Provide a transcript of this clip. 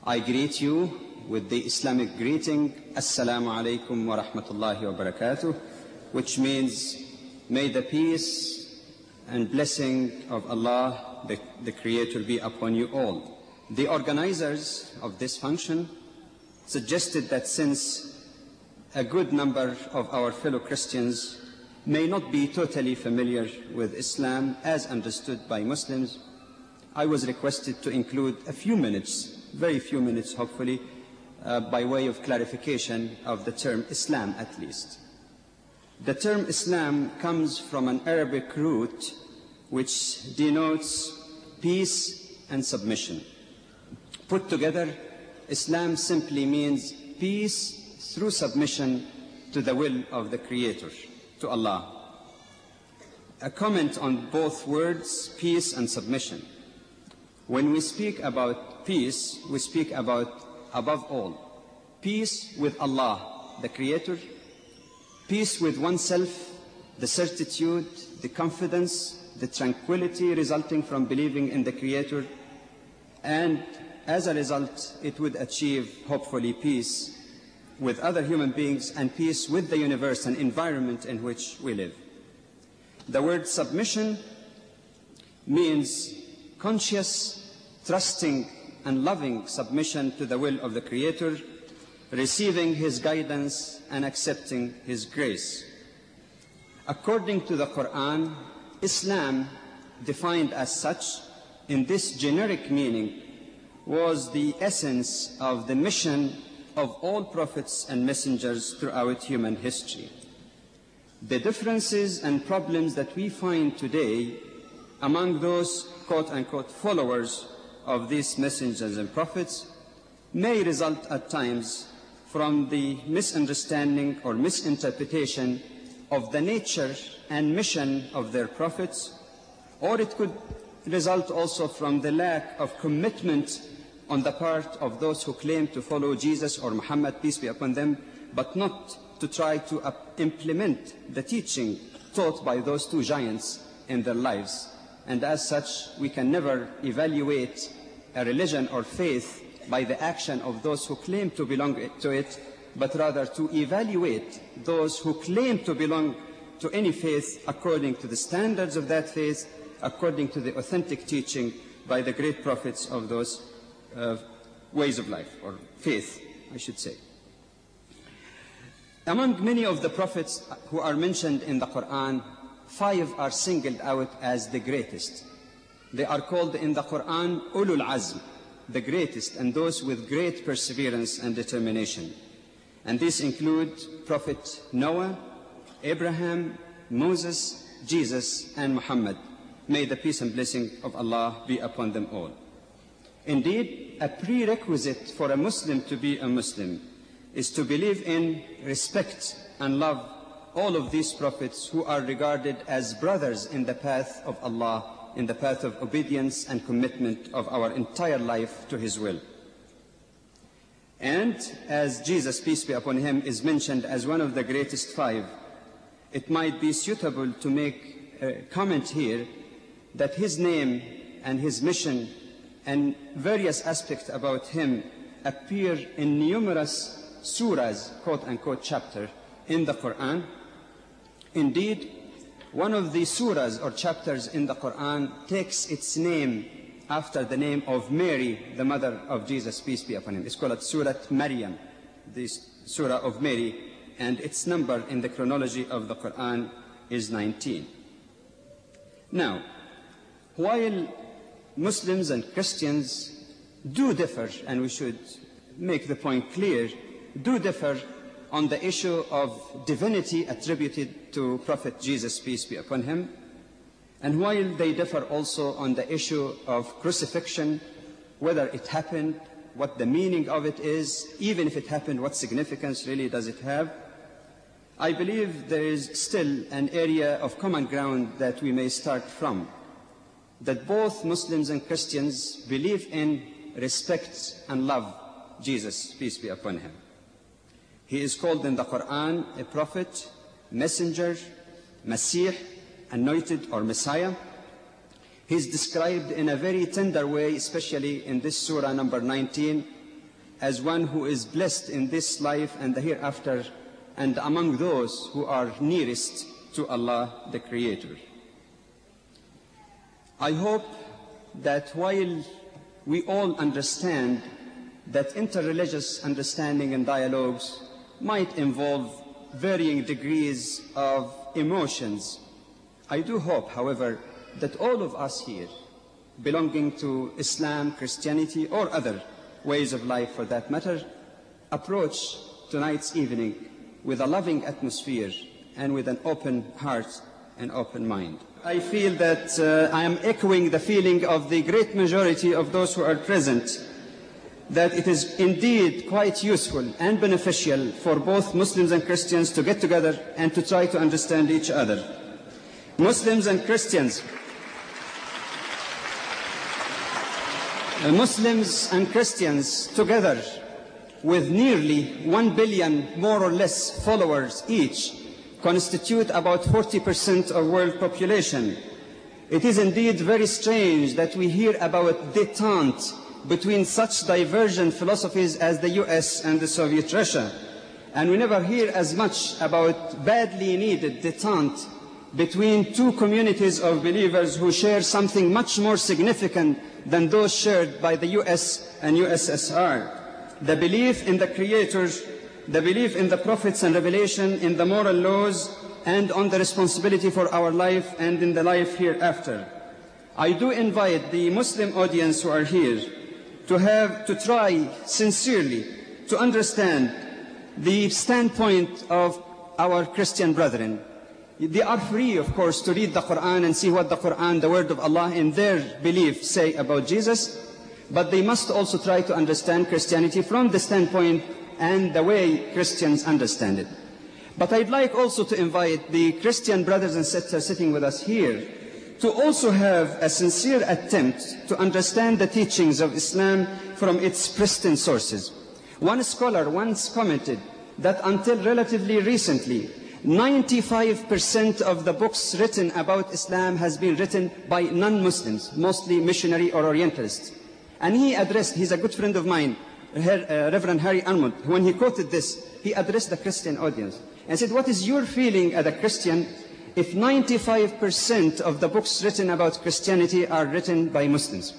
I greet you with the Islamic greeting, Assalamu alaikum wa rahmatullahi wa barakatuh, which means, may the peace and blessing of Allah, the Creator, be upon you all. The organizers of this function suggested that since a good number of our fellow Christians may not be totally familiar with Islam as understood by Muslims, I was requested to include a few minutes, very few minutes hopefully, by way of clarification of the term Islam at least. The term Islam comes from an Arabic root which denotes peace and submission. Put together, Islam simply means peace through submission to the will of the Creator, to Allah. A comment on both words, peace and submission. When we speak about peace, we speak about, above all, peace with Allah, the Creator, peace with oneself, the certitude, the confidence, the tranquility resulting from believing in the Creator, and as a result, it would achieve, hopefully, peace with other human beings and peace with the universe and environment in which we live. The word submission means conscious, trusting and loving submission to the will of the Creator, receiving His guidance and accepting His grace. According to the Quran, Islam, defined as such in this generic meaning, was the essence of the mission of all prophets and messengers throughout human history. The differences and problems that we find today among those quote-unquote followers of these messengers and prophets may result at times from the misunderstanding or misinterpretation of the nature and mission of their prophets, or it could result also from the lack of commitment on the part of those who claim to follow Jesus or Muhammad, peace be upon them, but not to try to implement the teaching taught by those two giants in their lives. And as such, we can never evaluate a religion or faith by the action of those who claim to belong to it, but rather to evaluate those who claim to belong to any faith according to the standards of that faith, according to the authentic teaching by the great prophets of those ways of life, or faith, I should say. Among many of the prophets who are mentioned in the Quran, 5 are singled out as the greatest. They are called in the Quran Ulul Azm, the greatest, and those with great perseverance and determination. And these include Prophet Noah, Abraham, Moses, Jesus, and Muhammad. May the peace and blessing of Allah be upon them all. Indeed, a prerequisite for a Muslim to be a Muslim is to believe in, respect, and love all of these prophets who are regarded as brothers in the path of Allah, in the path of obedience and commitment of our entire life to His will. And as Jesus, peace be upon Him, is mentioned as one of the greatest 5, it might be suitable to make a comment here that His name and His mission and various aspects about Him appear in numerous surahs, quote-unquote chapter, in the Quran. Indeed, one of the surahs or chapters in the Quran takes its name after the name of Mary, the mother of Jesus, peace be upon Him. It's called Surah Maryam, this surah of Mary, and its number in the chronology of the Quran is 19. Now, while Muslims and Christians do differ, and we should make the point clear, do differ on the issue of divinity attributed to Prophet Jesus, peace be upon him, and while they differ also on the issue of crucifixion, whether it happened, what the meaning of it is, even if it happened, what significance really does it have, I believe there is still an area of common ground that we may start from, that both Muslims and Christians believe in, respect, and love Jesus, peace be upon him. He is called in the Quran a prophet, messenger, Masih, anointed or Messiah. He is described in a very tender way, especially in this surah number 19, as one who is blessed in this life and the hereafter, and among those who are nearest to Allah, the Creator. I hope that while we all understand that interreligious understanding and dialogues might involve varying degrees of emotions, I do hope, however, that all of us here, belonging to Islam, Christianity, or other ways of life for that matter, approach tonight's evening with a loving atmosphere and with an open heart and open mind. I feel that I am echoing the feeling of the great majority of those who are present, that it is indeed quite useful and beneficial for both Muslims and Christians to get together and to try to understand each other. Muslims and Christians together, with nearly 1 billion more or less followers each, constitute about 40% of world population. It is indeed very strange that we hear about détente between such divergent philosophies as the US and the Soviet Russia, and we never hear as much about badly needed détente between two communities of believers who share something much more significant than those shared by the US and USSR. The belief in the Creators, the belief in the prophets and revelation, in the moral laws, and on the responsibility for our life and in the life hereafter. I do invite the Muslim audience who are here to try sincerely to understand the standpoint of our Christian brethren. They are free, of course, to read the Quran and see what the Quran, the word of Allah, in their belief say about Jesus, but they must also try to understand Christianity from the standpoint and the way Christians understand it. But I'd like also to invite the Christian brothers and sisters sitting with us here to also have a sincere attempt to understand the teachings of Islam from its pristine sources. One scholar once commented that until relatively recently, 95% of the books written about Islam has been written by non-Muslims, mostly missionary or Orientalists. And he's a good friend of mine, Reverend Harry Armand. When he quoted this, he addressed the Christian audience and said, what is your feeling as a Christian if 95% of the books written about Christianity are written by Muslims?